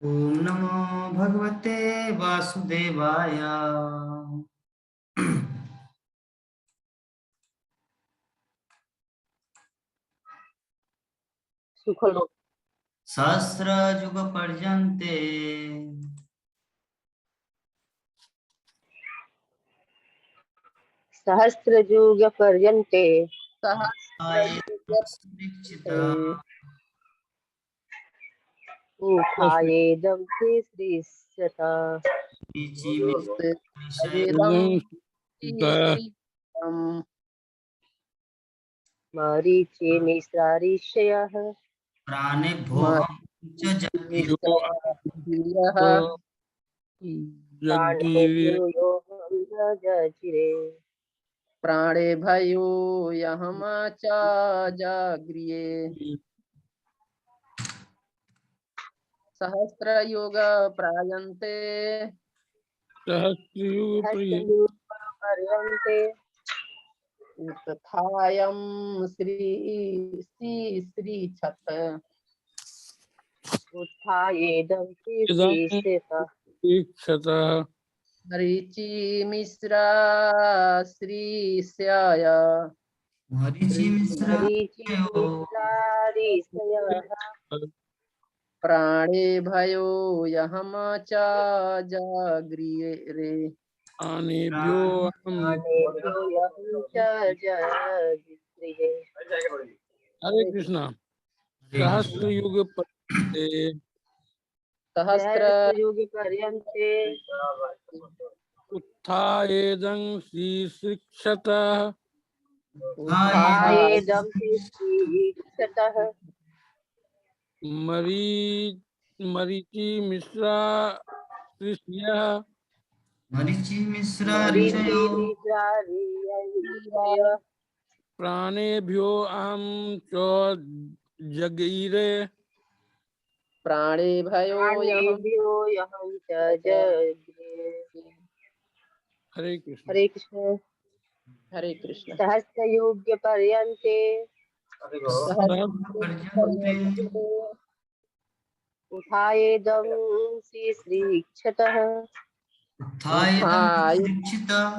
ओम नमो भगवते वासुदेवाय। सुखलो सहस्रयुग पर्यन्ते सहस्रयुग पर्यन्ते उठायेदं ते श्रीश्चता मरीचि मिश्रारिषयः प्राणेभ्योऽहं च प्राणेभ्यो जजिरे प्राणे भयो यहमाचा जाग्रिये सहस्र युग प्रायन्ते सहस्रयुग पर्यन्ते उत्थायं श्री श्री छत उत्थायेदं ते श्रीश्चता मरीचि मिश्रा श्रीस्याय मरीचि मरीचि मिश्रयो मिश्रारिषयः प्राणे भयो यहमाचा जाग्रिये रे प्राणेभ्यो यहं च जजिरे। हरे कृष्णा। सहस्र युग सहस्रयुग पर्यन्ते उत्थायेदं श्रीशिक्षतः उत्थायेदं ते श्रीश्चतः मरीचि मिश्रा ऋषयः मरीचि मिश्रा मरीचि ऋषयो मिश्रारिषयः प्राणेभ्यो अहं च जगीरे प्राणे भयो यहं प्राणेभ्यो यहं च जज्ञे। हरे कृष्ण। हरे कृष्ण। हरे कृष्ण सहस्रयुग पर्यन्ते पर्यन्ते उठायेदं श्रीश्चतः उत्थायेदं दीक्षितः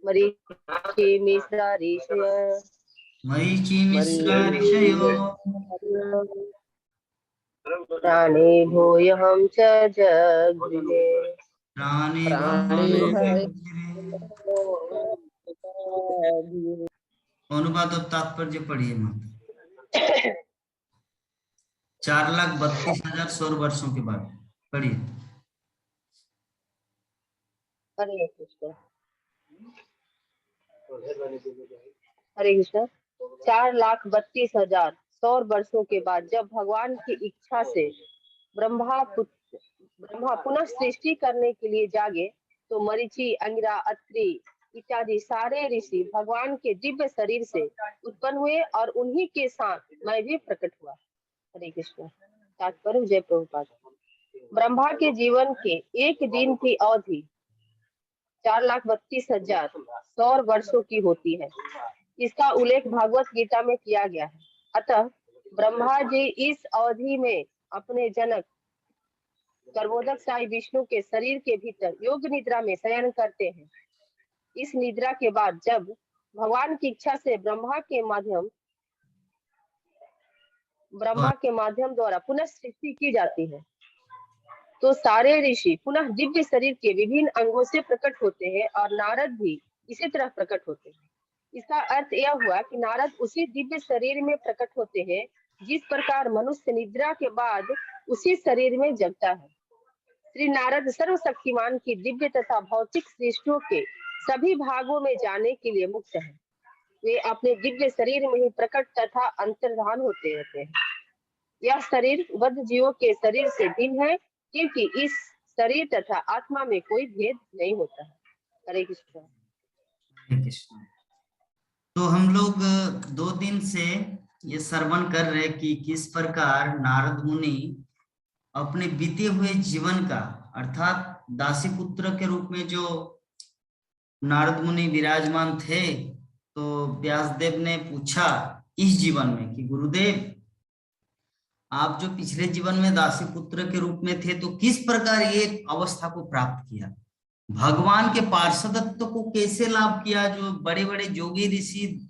मरीचि मिश्रारिषयः मरीचि मिश्रा ऋषयो प्राणेभ्यो यहं च जगृहे अनुवाद और तात्पर्य पढ़िए माता। 4,32,000 सौर वर्षों के बाद पढ़िए। हरे कृष्ण। हरे कृष्ण। 4,32,000 सौर वर्षों के बाद जब भगवान की इच्छा से ब्रह्मा पुनः सृष्टि करने के लिए जागे तो मरीचि, अंगिरा, अत्रि इत्यादि सारे ऋषि भगवान के दिव्य शरीर से उत्पन्न हुए और उन्हीं के साथ मैं भी प्रकट हुआ। हरे कृष्ण। तात्पर्य जय प्रभुपाद। ब्रह्मा के जीवन के एक दिन की अवधि 4,32,000 सौर वर्षों की होती है। इसका उल्लेख भागवत गीता में किया गया है। अतः ब्रह्मा जी इस अवधि में अपने जनक गर्भोदक साई विष्णु के शरीर के भीतर योग निद्रा में शयन करते हैं। इस निद्रा के बाद जब भगवान की इच्छा से ब्रह्मा के माध्यम द्वारा पुनः सृष्टि की जाती है तो सारे ऋषि पुनः दिव्य शरीर के विभिन्न अंगों से प्रकट होते हैं और नारद भी इसी तरह प्रकट होते हैं। इसका अर्थ यह हुआ कि नारद उसी दिव्य शरीर में प्रकट होते हैं जिस प्रकार मनुष्य निद्रा के बाद उसी शरीर में जगता है। श्री नारद सर्वशक्तिमान की दिव्य तथा भौतिक सृष्टियों के सभी भागों में जाने के लिए मुक्त है। वे अपने दिव्य शरीर में ही प्रकट तथा अंतर्धान होते रहते हैं। यह शरीर बद्ध जीवों के शरीर से भिन्न है क्योंकि इस शरीर तथा आत्मा में कोई भेद नहीं होता है। हरे कृष्ण। हरे कृष्ण। तो हम लोग 2 दिन से ये श्रवण कर रहे कि किस प्रकार नारद मुनि अपने बीते हुए जीवन का अर्थात दासी पुत्र के रूप में जो नारद मुनि विराजमान थे तो व्यासदेव ने पूछा इस जीवन में कि गुरुदेव आप जो पिछले जीवन में दासी पुत्र के रूप में थे, तो किस प्रकार ये अवस्था को प्राप्त किया, भगवान के पार्षदत्व को कैसे लाभ किया। जो बड़े बड़े जोगी ऋषि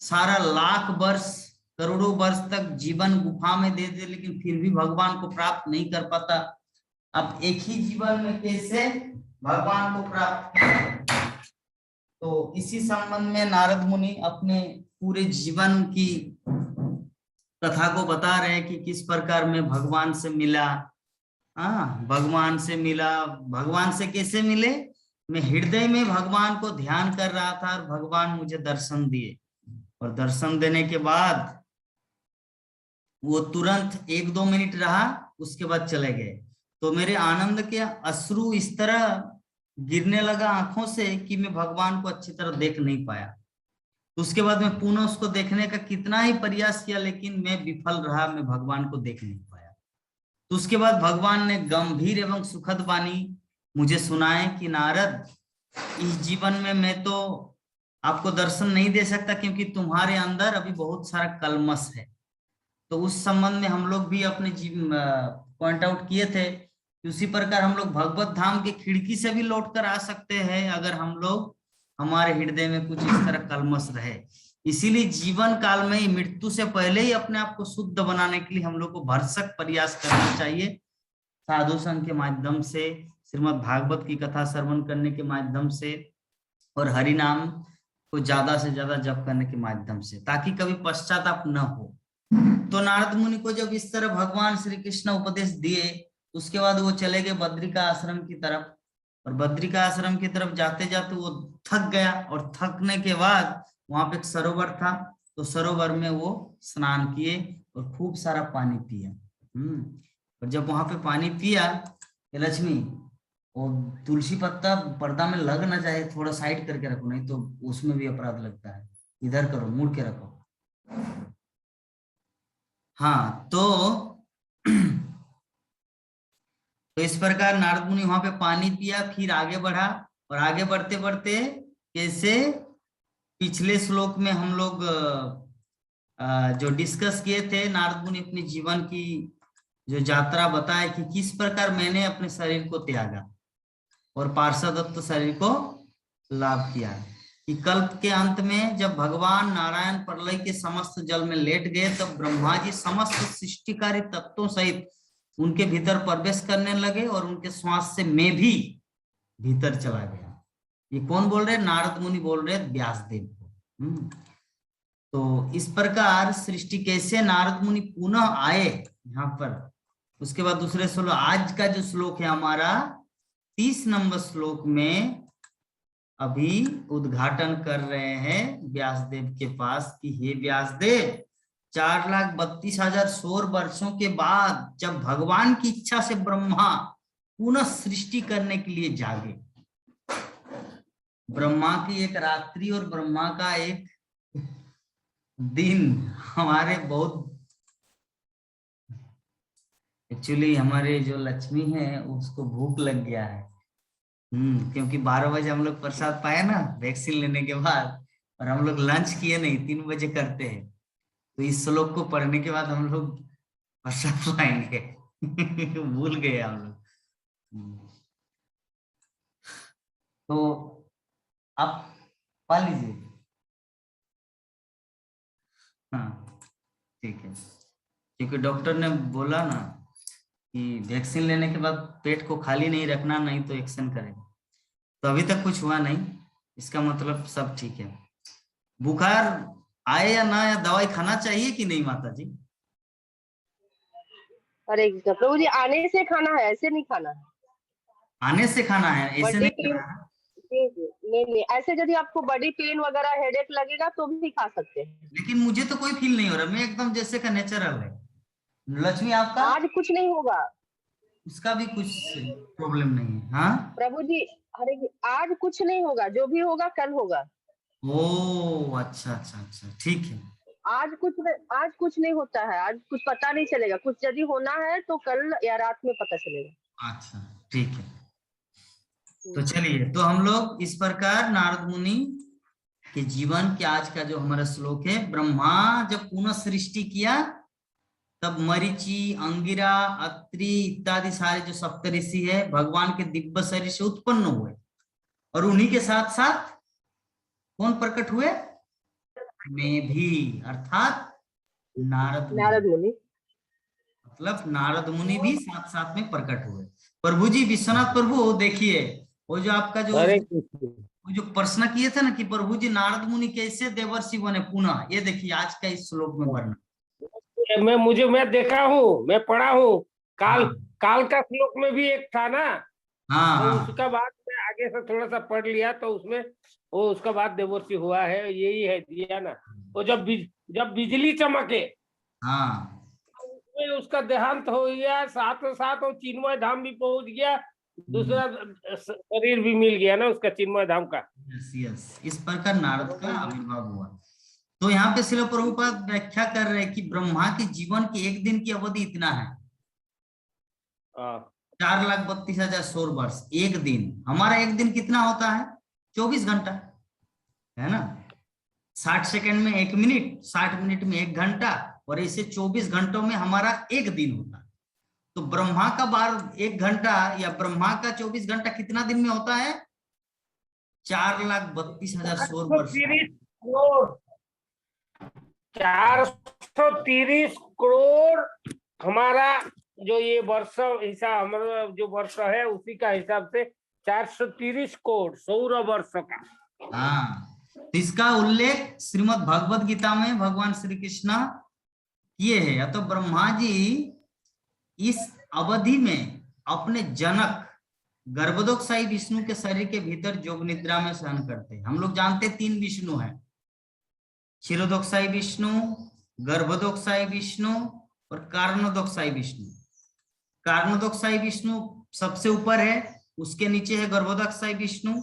सारा लाख वर्ष करोड़ों वर्ष तक जीवन गुफा में दे दे, लेकिन फिर भी भगवान को प्राप्त नहीं कर पाता। अब एक ही जीवन में कैसे भगवान को प्राप्त किया। तो इसी संबंध में नारद मुनि अपने पूरे जीवन की कथा को बता रहे हैं कि किस प्रकार मैं भगवान से मिला। भगवान से मिला, भगवान से कैसे मिले, मैं हृदय में भगवान को ध्यान कर रहा था और भगवान मुझे दर्शन दिए, और दर्शन देने के बाद वो तुरंत 1-2 मिनट रहा, उसके बाद चले गए। तो मेरे आनंद के अश्रु इस तरह गिरने लगा आंखों से कि मैं भगवान को अच्छी तरह देख नहीं पाया। उसके बाद मैं पुनः उसको देखने का कितना ही प्रयास किया, लेकिन मैं विफल रहा, मैं भगवान को देख नहीं पाया। तो उसके बाद भगवान ने गंभीर एवं सुखद वाणी मुझे सुनाए कि नारद, इस जीवन में मैं तो आपको दर्शन नहीं दे सकता, क्योंकि तुम्हारे अंदर अभी बहुत सारा कलमश है। तो उस संबंध में हम लोग भी अपने पॉइंट आउट किए थे कि उसी प्रकार हम लोग भगवत धाम की खिड़की से भी लौट कर आ सकते हैं, अगर हम लोग हमारे हृदय में कुछ इस तरह कलमश रहे। इसीलिए जीवन काल में ही, मृत्यु से पहले ही अपने आप को शुद्ध बनाने के लिए हम लोग को भरसक प्रयास करना चाहिए। साधु संघ के माध्यम से, श्रीमद् भागवत की कथा श्रवण करने के माध्यम से, और हरि नाम को ज्यादा से ज्यादा जप करने के माध्यम से, ताकि कभी पश्चाताप न हो। तो नारद मुनि को जब इस तरह भगवान श्री कृष्ण उपदेश दिए, उसके बाद वो चले गए बद्रिका आश्रम की तरफ। और बद्रिका आश्रम की तरफ जाते जाते वो थक गया, और थकने के बाद वहां पे एक सरोवर था, तो सरोवर में वो स्नान किए और खूब सारा पानी पिया। और जब वहां पे पानी पिया, लक्ष्मी, और तुलसी पत्ता पर्दा में लग ना जाए, थोड़ा साइड करके रखो, नहीं तो उसमें भी अपराध लगता है। इधर करो, मुड़ के रखो। हाँ, तो इस प्रकार नारद मुनि वहां पे पानी पिया, फिर आगे बढ़ा। और आगे बढ़ते बढ़ते कैसे पिछले श्लोक में हम लोग जो डिस्कस किए थे, नारद मुनि अपने जीवन की जो यात्रा बताए कि किस प्रकार मैंने अपने शरीर को त्यागा और पार्षदत्व शरीर को लाभ किया। कि कल्प के अंत में जब भगवान नारायण प्रलय के समस्त जल में लेट गए, तब ब्रह्मा जी समस्त सृष्टिकारी तत्वों सहित उनके भीतर प्रवेश करने लगे, और उनके श्वास से मैं भी भीतर चला गया। ये कौन बोल रहे? नारद मुनि बोल रहे व्यासदेव को। तो इस प्रकार सृष्टि कैसे नारद मुनि पुनः आए यहाँ पर। उसके बाद दूसरे श्लोक, आज का जो श्लोक है हमारा 30 नंबर श्लोक में अभी उद्घाटन कर रहे हैं व्यासदेव के पास कि हे व्यासदेव, 4,32,000 सौर वर्षों के बाद जब भगवान की इच्छा से ब्रह्मा पुनः सृष्टि करने के लिए जागे, ब्रह्मा की एक रात्रि और ब्रह्मा का एक दिन, हमारे बहुत एक्चुअली हमारे जो लक्ष्मी है उसको भूख लग गया है। क्योंकि 12 बजे हम लोग प्रसाद पाए ना वैक्सीन लेने के बाद, और हम लोग लंच किए नहीं, 3 बजे करते हैं। तो इस श्लोक को पढ़ने के बाद हम लोग प्रसाद पाएंगे। भूल गए हम लोग। तो आप पा लीजिए। हाँ ठीक है, क्योंकि डॉक्टर ने बोला ना कि वैक्सीन लेने के बाद पेट को खाली नहीं रखना, नहीं तो एक्शन करेगा। तो अभी तक कुछ हुआ नहीं, इसका मतलब सब ठीक है। बुखार आए या ना, या दवाई खाना चाहिए कि नहीं माता जी? अरे प्रभु जी, आने से खाना है, ऐसे नहीं खाना है। आने से खाना है, ऐसे नहीं खाना है। नहीं, ऐसे यदि आपको बॉडी पेन वगैरह हेडेक लगेगा तो भी खा सकते हैं। लेकिन मुझे तो कोई फील नहीं हो रहा, मैं एकदम जैसे का नेचुरल है। लक्ष्मी आपका? आज कुछ नहीं होगा, उसका भी कुछ प्रॉब्लम नहीं है। हाँ प्रभु जी, अरे आज कुछ नहीं होगा, जो भी होगा कल होगा। ओ अच्छा अच्छा अच्छा, ठीक है। आज कुछ नहीं होता है, आज कुछ पता नहीं चलेगा। कुछ यदि होना है तो कल या रात में पता चलेगा। अच्छा ठीक है। तो चलिए, तो हम लोग इस प्रकार नारद मुनि के जीवन के आज का जो हमारा श्लोक है, ब्रह्मा जब पुनः सृष्टि किया तब मरीचि, अंगिरा, अत्रि इत्यादि सारे जो सप्तऋषि है भगवान के दिव्य शरीर से उत्पन्न हुए, और उन्हीं के साथ साथ कौन प्रकट हुए? मैं भी, अर्थात नारद नारद मुनि। मुनि। मतलब नारद मुनि भी साथ साथ में प्रकट हुए। प्रभु जी, विश्वनाथ प्रभु, देखिए वो जो आपका जो हरे कृष्ण। वो जो प्रश्न किए थे ना कि प्रभु जी नारद मुनि कैसे देवर्षि बने पुनः, ये देखिए आज का इस श्लोक में वर्णन। मैं देखा हूँ, मैं पढ़ा हूँ। काल हाँ काल का श्लोक में भी एक था ना, हाँ तो हाँ उसका बाद में आगे से थोड़ा सा पढ़ लिया, तो उसमें वो उसका बाद देवर्षि हुआ है, यही है दिया ना। तो जब बिजली चमके हाँ उसमें उसका देहांत हो गया, साथ साथ वो चिन्मय धाम भी पहुंच गया, दूसरा शरीर भी मिल गया ना उसका, चिन्मय धाम का। यस यस, इस प्रकार नारद का आविर्भाव हुआ। तो यहाँ पे श्रील प्रभुपाद व्याख्या कर रहे हैं कि ब्रह्मा के जीवन की एक दिन की अवधि इतना है, 4,32,000 सौर वर्ष। एक दिन, हमारा एक दिन कितना होता है? 24 घंटा, है ना। 60 सेकंड में 1 मिनट, 60 मिनट में 1 घंटा, और ऐसे 24 घंटों में हमारा एक दिन होता है। तो ब्रह्मा का 1 घंटा या ब्रह्मा का 24 घंटा कितना दिन में होता है? 4,32,000 सौर वर्ष। 430 करोड़ हमारा जो ये वर्ष हिसाब, हमारा जो वर्ष है उसी का हिसाब से 430 करोड़ सौर वर्ष का। हाँ, तो इसका उल्लेख श्रीमद् भगवद गीता में भगवान श्री कृष्ण किए हैं। तो ब्रह्मा जी इस अवधि में अपने जनक गर्भोदकशाही विष्णु के शरीर के भीतर जोग निद्रा में सहन करते हैं। हम लोग जानते 3 विष्णु हैं, क्षीरोदकशाही विष्णु, गर्भोदकशाही विष्णु और कारणोदकशाही विष्णु। कारणोदकशाही विष्णु सबसे ऊपर है, उसके नीचे है गर्भोदकशाही विष्णु।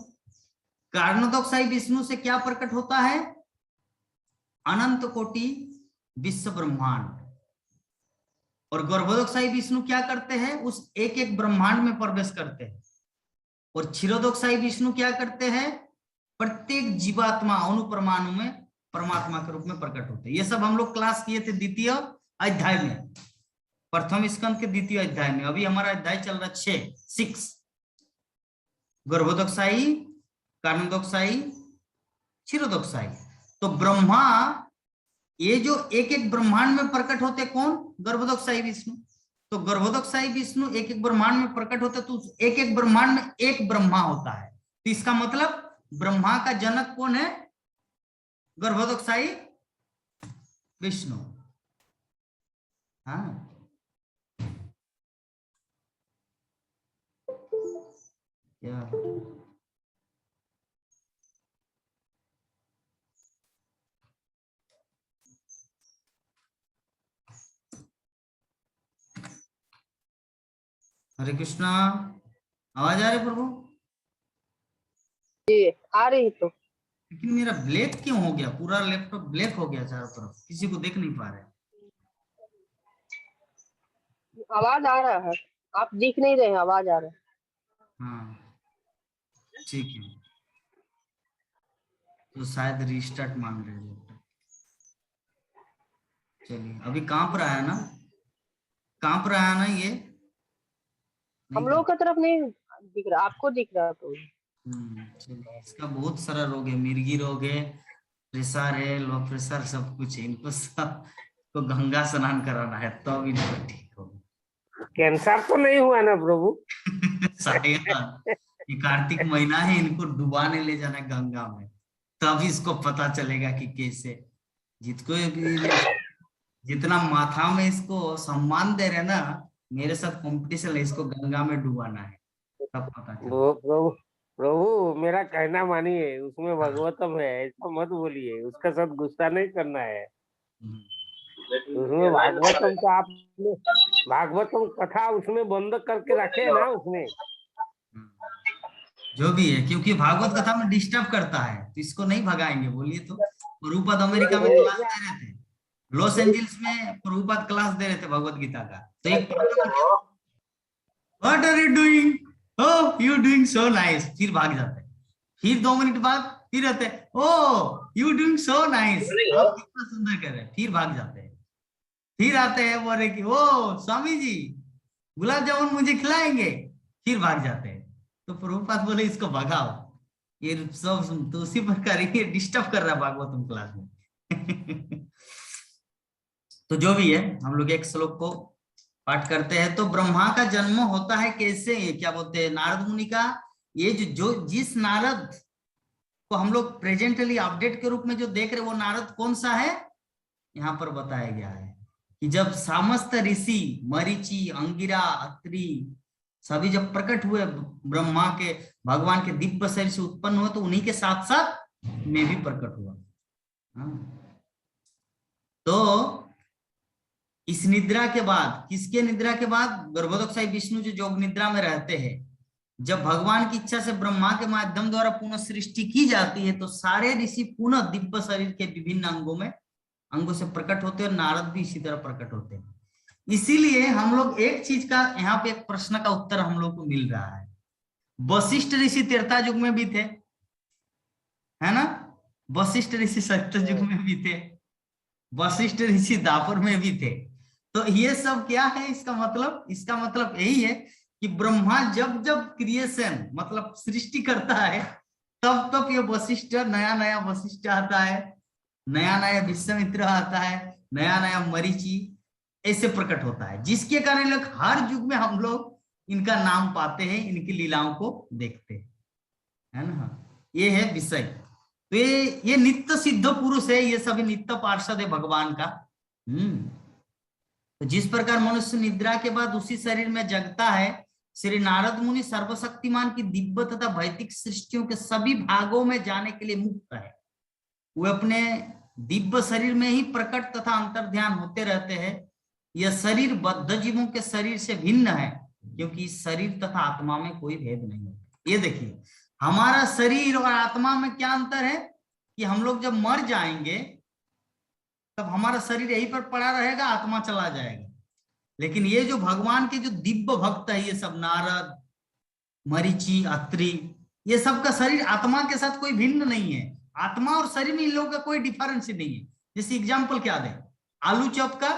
कारणोदकशाही विष्णु से क्या प्रकट होता है? अनंत कोटि विश्व ब्रह्मांड। और गर्भोदकशाही विष्णु क्या करते हैं? उस एक एक ब्रह्मांड में प्रवेश करते हैं। और क्षीरोदकशाही विष्णु क्या करते हैं? प्रत्येक जीवात्मा अणु परमाणु में परमात्मा के रूप में प्रकट होते हैं। ये सब हम लोग क्लास किए थे द्वितीय अध्याय में, प्रथम स्कंद के द्वितीय अध्याय में। अभी हमारा अध्याय चल रहा 6 गर्भोदकशाही, कारणोदकशाही, क्षीरोदकशाही। तो ब्रह्मा ये जो एक एक ब्रह्मांड में प्रकट होते कौन? गर्भोदकशाही विष्णु। तो गर्भोदकशाही विष्णु एक एक ब्रह्मांड में प्रकट होते, तो एक एक ब्रह्मांड में एक ब्रह्मा होता है। तो इसका मतलब ब्रह्मा का जनक कौन है? गर्भोदकशाही विष्णु। हाँ, क्या हरे कृष्णा, आवाज आ रही प्रभु? जी आ रही तो। लेकिन मेरा ब्लैक क्यों हो गया? पूरा लैपटॉप ब्लैक हो गया चारों तरफ, किसी को देख नहीं पा रहे। आवाज आ रहा है, आप दिख नहीं रहे, आवाज आ रहा है। हाँ ठीक है, तो शायद रिस्टार्ट मांग रहे हैं। चलिए, अभी कांप रहा है ना? कांप रहा है ना ये? हम लोगों का तरफ नहीं दिख रहा, आपको दिख रहा तो। चलिए, इसका बहुत सारा रोग है, मिर्गी रोग है, प्रेशर है, लो प्रेशर, सब कुछ है। इनको सब को गंगा स्नान कराना है तब इनको ठीक होगा। कैंसर तो नहीं हुआ ना प्रभु? ये कार्तिक महीना है, इनको डुबाने ले जाना है गंगा में, तब इसको पता चलेगा कि कैसे। जितना माथा में इसको सम्मान दे रहे ना, मेरे साथ कंपटीशन है, इसको गंगा में डुबाना है, तब पता चलेगा। प्रभु मेरा कहना मानिए, उसमें भगवतम है, ऐसा मत बोलिए, उसका साथ गुस्सा नहीं करना है। उसमें भागवतम का आपने भागवतम कथा उसमें बंद करके रखे ना उसमें। जो भी है, क्योंकि भागवत कथा में डिस्टर्ब करता है, तो इसको नहीं भगाएंगे। बोलिए तो। प्रभुपाद अमेरिका में क्लास दे रहे थे, लॉस एंजल्स में प्रभुपाद क्लास दे रहे थे भगवत गीता का। तो एक what are you doing? Oh you doing so nice, फिर भाग जाते हैं। फिर 2 मिनट बाद फिर रहते हैं, ओह यू डूइंग सो नाइस, आप कितना सुंदर कर रहे हैं, फिर भाग जाते हैं। फिर आते हैं बोल रहे कि ओ स्वामी जी गुलाब जामुन मुझे खिलाएंगे, फिर भाग जाते हैं। तो प्रभुपाद बोले इसको भगाओ, ये सब तो उसी प्रकार ये डिस्टर्ब कर रहा है भागवतम क्लास में। तो जो भी है हम लोग एक श्लोक को पाठ करते हैं। तो ब्रह्मा का जन्म होता है कैसे, क्या बोलते हैं, नारद मुनि का। ये जो जिस नारद को हम लोग प्रेजेंटली अपडेट के रूप में जो देख रहे वो नारद कौन सा है, यहाँ पर बताया गया है कि जब समस्त ऋषि मरीचि अंगिरा अत्रि सभी जब प्रकट हुए ब्रह्मा के भगवान के दिव्य शरीर से उत्पन्न हुए, तो उन्हीं के साथ साथ मैं भी प्रकट हुआ। तो इस निद्रा के बाद, किसके निद्रा के बाद, गर्भोदक विष्णु जो योग निद्रा में रहते हैं, जब भगवान की इच्छा से ब्रह्मा के माध्यम द्वारा पुनः सृष्टि की जाती है, तो सारे ऋषि पुनः दिव्य शरीर के विभिन्न अंगों से प्रकट होते हैं, और नारद भी इसी तरह प्रकट होते हैं। इसीलिए हम लोग एक चीज का यहाँ पे एक प्रश्न का उत्तर हम लोग को मिल रहा है। वशिष्ठ ऋषि त्रेता युग में भी थे, है ना, वशिष्ठ ऋषि सत्य युग में भी थे, वशिष्ठ ऋषि द्वापर में भी थे। तो ये सब क्या है, इसका मतलब यही है कि ब्रह्मा जब जब क्रिएशन मतलब सृष्टि करता है, तब तब ये वशिष्ठ नया वशिष्ठ आता है, नया विश्वामित्र आता है, नया मरीचि ऐसे प्रकट होता है, जिसके कारण लोग हर युग में हम लोग इनका नाम पाते हैं, इनकी लीलाओं को देखते हैं, है ना। ये है विषय। तो ये नित्य सिद्ध पुरुष है, ये सभी नित्य पार्षद है भगवान का। तो जिस प्रकार मनुष्य निद्रा के बाद उसी शरीर में जगता है, श्री नारद मुनि सर्वशक्तिमान की दिव्य तथा भौतिक सृष्टियों के सभी भागों में जाने के लिए मुक्त है। वे अपने दिव्य शरीर में ही प्रकट तथा अंतर्ध्यान होते रहते हैं। यह शरीर बद्ध जीवों के शरीर से भिन्न है, क्योंकि शरीर तथा आत्मा में कोई भेद नहीं है। ये देखिए, हमारा शरीर और आत्मा में क्या अंतर है कि हम लोग जब मर जाएंगे तब हमारा शरीर यहीं पर पड़ा रहेगा, आत्मा चला जाएगा। लेकिन ये जो भगवान के जो दिव्य भक्त है, ये सब नारद मरीचि अत्रि, ये सब का शरीर आत्मा के साथ कोई भिन्न नहीं है। आत्मा और शरीर में इन लोगों का कोई डिफरेंस ही नहीं है। जैसे एग्जाम्पल क्या दे, आलू चॉप का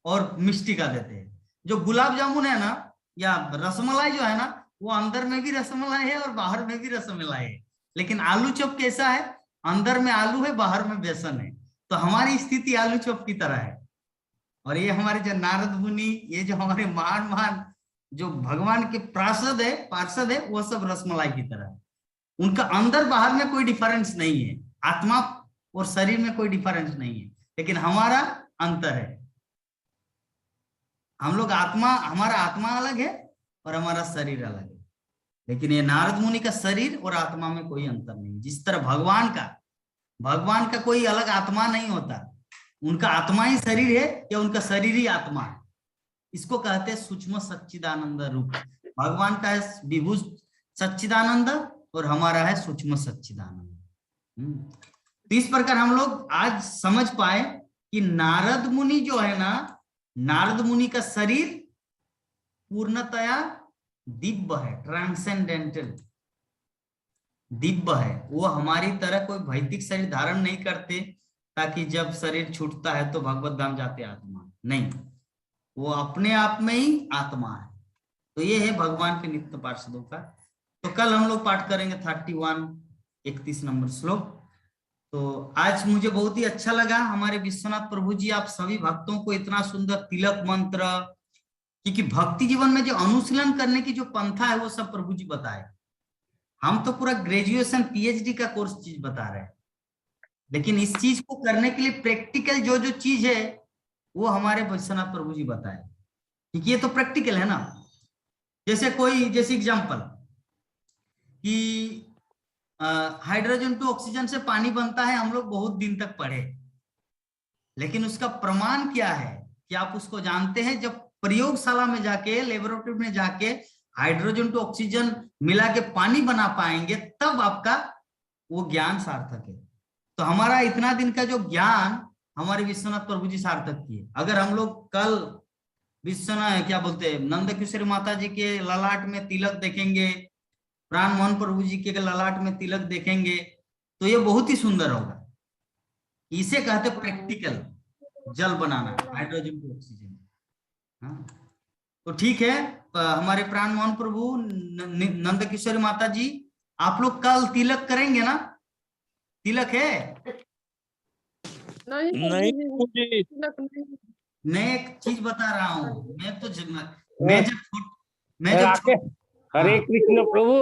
और मिष्टी का देते हैं। जो गुलाब जामुन है ना, या रसमलाई जो है ना, वो अंदर में भी रसमलाई है और बाहर में भी रसमलाई है। लेकिन आलू चॉप कैसा है, अंदर में आलू है, बाहर में बेसन है। तो हमारी स्थिति आलू चॉप की तरह है। और ये हमारे जो नारद मुनि, ये जो हमारे महान जो भगवान के पार्षद है, वो सब रसमलाई की तरह है। उनका अंदर बाहर में कोई डिफरेंस नहीं है, आत्मा और शरीर में कोई डिफरेंस नहीं है। लेकिन हमारा अंतर है, हम लोग हमारा आत्मा अलग है और हमारा शरीर अलग है। लेकिन ये नारद मुनि का शरीर और आत्मा में कोई अंतर नहीं। जिस तरह भगवान का कोई अलग आत्मा नहीं होता, उनका आत्मा ही शरीर है या उनका शरीर ही आत्मा है। इसको कहते हैं सूक्ष्म सच्चिदानंद रूप। भगवान का है विभु सच्चिदानंद और हमारा है सूक्ष्म सच्चिदानंद। तो इस प्रकार हम लोग आज समझ पाए कि नारद मुनि जो है ना, नारद मुनि का शरीर पूर्णतया दिव्य है, ट्रांसेंडेंटल दिव्य है। वो हमारी तरह कोई भौतिक शरीर धारण नहीं करते ताकि जब शरीर छूटता है तो भगवत धाम जाते आत्मा नहीं, वो अपने आप में ही आत्मा है। तो ये है भगवान के नित्य पार्षदों का। तो कल हम लोग पाठ करेंगे 31 नंबर श्लोक। तो आज मुझे बहुत ही अच्छा लगा, हमारे विश्वनाथ प्रभु जी आप सभी भक्तों को इतना सुंदर तिलक मंत्र, क्योंकि भक्ति जीवन में जो अनुशीलन करने की जो पंथा है वो सब प्रभु जी बताए। हम तो पूरा ग्रेजुएशन पीएचडी का कोर्स चीज बता रहे हैं, लेकिन इस चीज को करने के लिए प्रैक्टिकल जो चीज है वो हमारे विश्वनाथ प्रभु जी बताए, क्योंकि ये तो प्रैक्टिकल है ना। जैसे एग्जांपल कि हाइड्रोजन टू ऑक्सीजन से पानी बनता है, हम लोग बहुत दिन तक पढ़े, लेकिन उसका प्रमाण क्या है कि आप उसको जानते हैं जब प्रयोगशाला में जाके, लेबोरेटरी में जाके हाइड्रोजन टू ऑक्सीजन मिला के पानी बना पाएंगे, तब आपका वो ज्ञान सार्थक है। तो हमारा इतना दिन का जो ज्ञान हमारे विश्वनाथ प्रभु जी सार्थक किए। अगर हम लोग कल विश्वनाथ क्या बोलते हैं, नंद किशोरी माता जी के ललाट में तिलक देखेंगे, प्राण मोहन प्रभु जी के ललाट में तिलक देखेंगे, तो ये बहुत ही सुंदर होगा। इसे कहते प्रैक्टिकल। जल बनाना, हाइड्रोजन को ऑक्सीजन। हाँ, तो ठीक है। हमारे प्राण मोहन प्रभु, नंद किशोरी माता जी, आप लोग कल तिलक करेंगे ना? तिलक है? नहीं नहीं प्रभु प्रभु जी, जी, तिलक नहीं। मैं एक चीज बता रहा हूँ, मैं तो मैं जब राकेश, हरे हाँ कृष्ण प्रभु,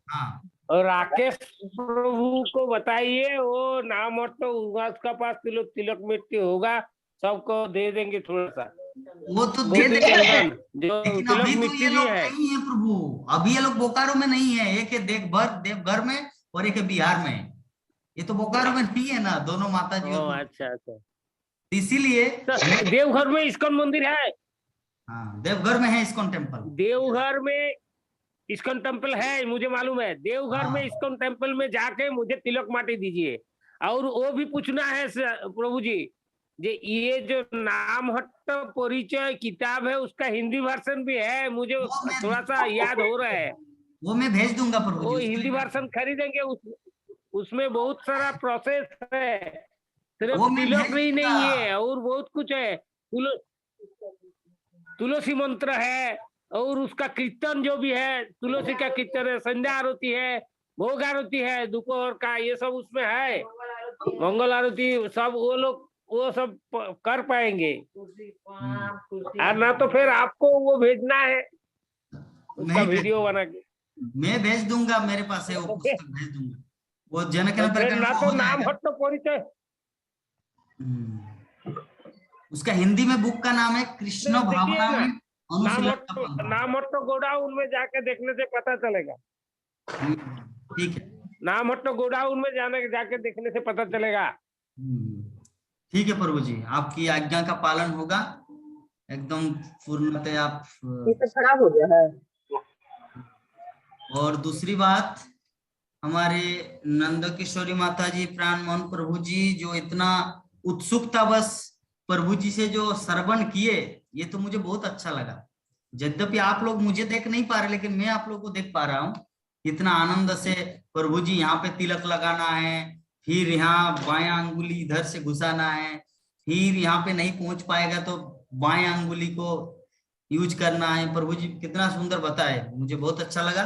हाँ और राकेश प्रभु को बताइए वो नाम और तो उसका पास तिलक मिट्टी होगा, सबको दे देंगे थोड़ा सा। वो तो दे गोपी देंगे, चंदन जो लेकिन तिलक अभी तो मिट्टी ये भी लोग है। नहीं है प्रभु। अभी ये लोग बोकारो में नहीं है, एक है देवघर में और एक है बिहार में। ये तो बोकारो में नहीं है ना, दोनों माता जी और ओ प्रभु। अच्छा अच्छा। इसीलिए तो देवघर में इस्कॉन मंदिर है? हाँ, देवघर में है इस्कॉन टेम्पल। देवघर में इस्कॉन टेम्पल है, मुझे मालूम है। देवघर में हाँ इस्कॉन टेम्पल में जाके मुझे तिलक माटी दीजिए। और वो भी पूछना है प्रभु जी, ये जो नाम हट्ट परिचय किताब है उसका हिंदी वर्जन भी है, मुझे वो मैं थोड़ा सा याद हो रहा है। वो मैं भेज दूंगा प्रभु जी, वो उसको हिंदी लेकर। वर्जन खरीदेंगे, उसमें बहुत सारा प्रोसेस है, सिर्फ वो मैं तिलक भेज ही दूंगा। नहीं है और बहुत कुछ है। तुलसी मंत्र है, और उसका कीर्तन जो भी है, तुलसी का कीर्तन है, संध्या आरती है, भोग आरती है, दोपहर का, ये सब उसमें है। मंगल आरती सब वो लोग वो सब कर पाएंगे। और ना तो फिर आपको वो भेजना है उसका नहीं वीडियो बना के। मैं भेज दूंगा, मेरे पास है वो पुस्तक, भेज दूंगा। वो जनक तो नंतर फिर का ना वो तो हो नाम जाएगा। हट तो परिचय। उसका हिंदी में बुक का नाम है कृष्ण देखिए भावना ना, में अनुशीलन का पंथ। नाम हट तो गोडाउन में जाके देखने से पता चलेगा। ठीक है। नाम हट तो गोडाउन में जाके देखने से पता चलेगा। ठीक है प्रभु जी, आपकी आज्ञा का पालन होगा एकदम पूर्णतः। आप ये तो खराब हो गया है। और दूसरी बात, हमारे नंद किशोरी माता जी, प्राण मोहन प्रभु जी, जो इतना उत्सुकता बस प्रभु जी से जो श्रवण किए, ये तो मुझे बहुत अच्छा लगा। यद्यपि आप लोग मुझे देख नहीं पा रहे, लेकिन मैं आप लोग को देख पा रहा हूँ। इतना आनंद से प्रभु जी, यहाँ पे तिलक लगाना है, फिर यहाँ बायां अंगुली इधर से घुसाना है, फिर यहाँ पे नहीं पहुंच पाएगा तो बायां अंगुली को यूज करना है। प्रभु जी कितना सुंदर बताए, मुझे बहुत अच्छा लगा।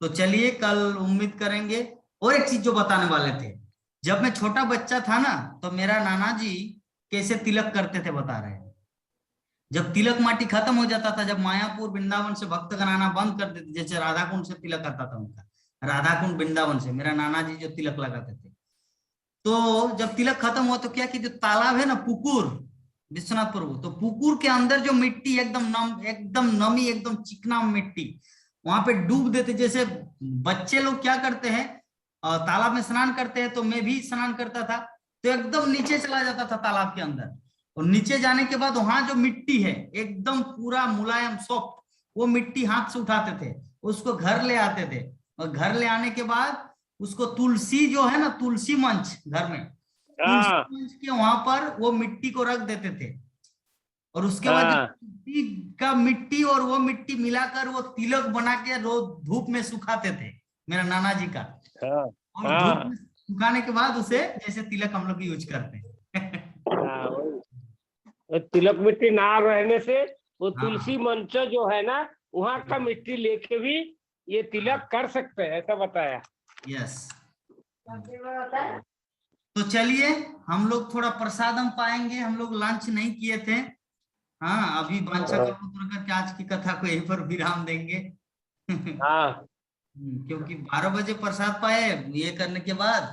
तो चलिए कल उम्मीद करेंगे। और एक चीज जो बताने वाले थे, जब मैं छोटा बच्चा था ना, तो मेरा नाना जी कैसे तिलक करते थे बता रहे हैं। जब तिलक माटी खत्म हो जाता था, जब मायापुर वृंदावन से भक्तगण आना बंद कर देते, जैसे राधा कुंड से तिलक आता था उनका, राधा कुंड वृंदावन से मेरा नाना जी जो तिलक लगाते थे, तो जब तिलक खत्म हुआ तो क्या कि जो तालाब है ना पुकुर, विश्वनाथ प्रभु, तो पुकुर के अंदर जो मिट्टी एकदम नमी, एकदम चिकना मिट्टी, वहां पे डूब देते। जैसे बच्चे लोग क्या करते हैं, तालाब में स्नान करते हैं, तो मैं भी स्नान करता था, तो एकदम नीचे चला जाता था तालाब के अंदर। और नीचे जाने के बाद वहां जो मिट्टी है एकदम पूरा मुलायम सॉफ्ट, वो मिट्टी हाथ से उठाते थे, उसको घर ले आते थे, और घर ले आने के बाद उसको तुलसी जो है ना, तुलसी मंच घर में, तुलसी मंच के वहां पर वो मिट्टी को रख देते थे। और उसके बाद मिट्टी का मिट्टी और वो मिट्टी मिलाकर वो तिलक बना के रोज धूप में सुखाते थे, मेरा नाना जी का। और धूप में सुखाने के बाद उसे जैसे तिलक हम लोग यूज करते हैं। तिलक मिट्टी ना रहने से वो हाँ तुलसी मंच जो है ना, वहां का मिट्टी लेके भी ये तिलक कर सकते हैं, ऐसा बताया। यस। तो चलिए हम लोग थोड़ा प्रसाद हम पाएंगे, हम लोग लंच नहीं किए थे। हाँ, अभी वांछा कल्पतरु करके आज की कथा को यहीं पर विराम देंगे। हाँ क्योंकि 12 बजे प्रसाद पाए, ये करने के बाद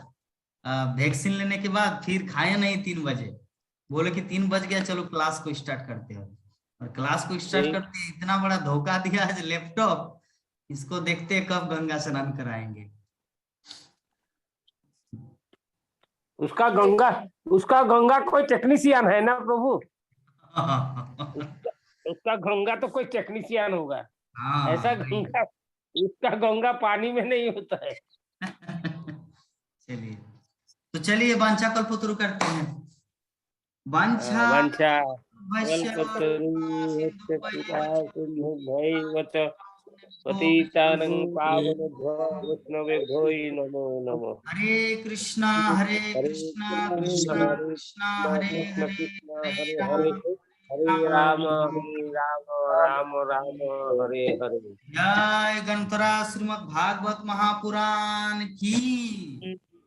वैक्सीन लेने के बाद फिर खाए नहीं 3 बजे। बोले कि 3 बज गया, चलो क्लास को स्टार्ट करते हो। और क्लास को स्टार्ट करते इतना बड़ा धोखा दिया आज लैपटॉप, इसको देखते कब गंगा स्नान कराएंगे। उसका गंगा कोई टेक्नीशियन है ना प्रभु। उसका गंगा तो कोई टेक्नीशियन होगा। हाँ, ऐसा गंगा, उसका गंगा पानी में नहीं होता है। चलिए, तो चलिए वांछा कल्पतरु करते हैं। वांछा वांछा भस्य कल्पतरु पतितानं पावनेभ्यो वैष्णवेभ्यो नमो नमः। हरे कृष्णा कृष्णा कृष्णा हरे कृष्ण हरे कृष्ण हरे हरे राम हरे हरे राम राम राम हरे हरे। जय गणतरा श्रीमद् भागवत महापुराण की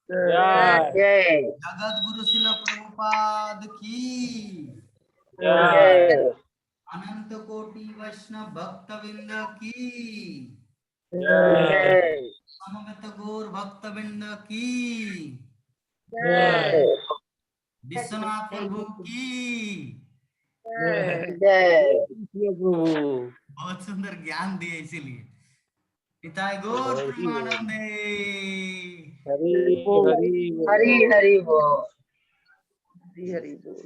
जय जय जगत गुरु शिल प्रभुपाद की जय अनंत कोटि वैष्णव भक्तविंद की जय समवेत गौर भक्तविंद की जय विश्वनाथ प्रभु की जय प्रभु। बहुत सुंदर ज्ञान दिए इसीलिए पिता गौर प्रेमानंदे। हरि हरि हरि हरि बोल। हरि हरि बोल।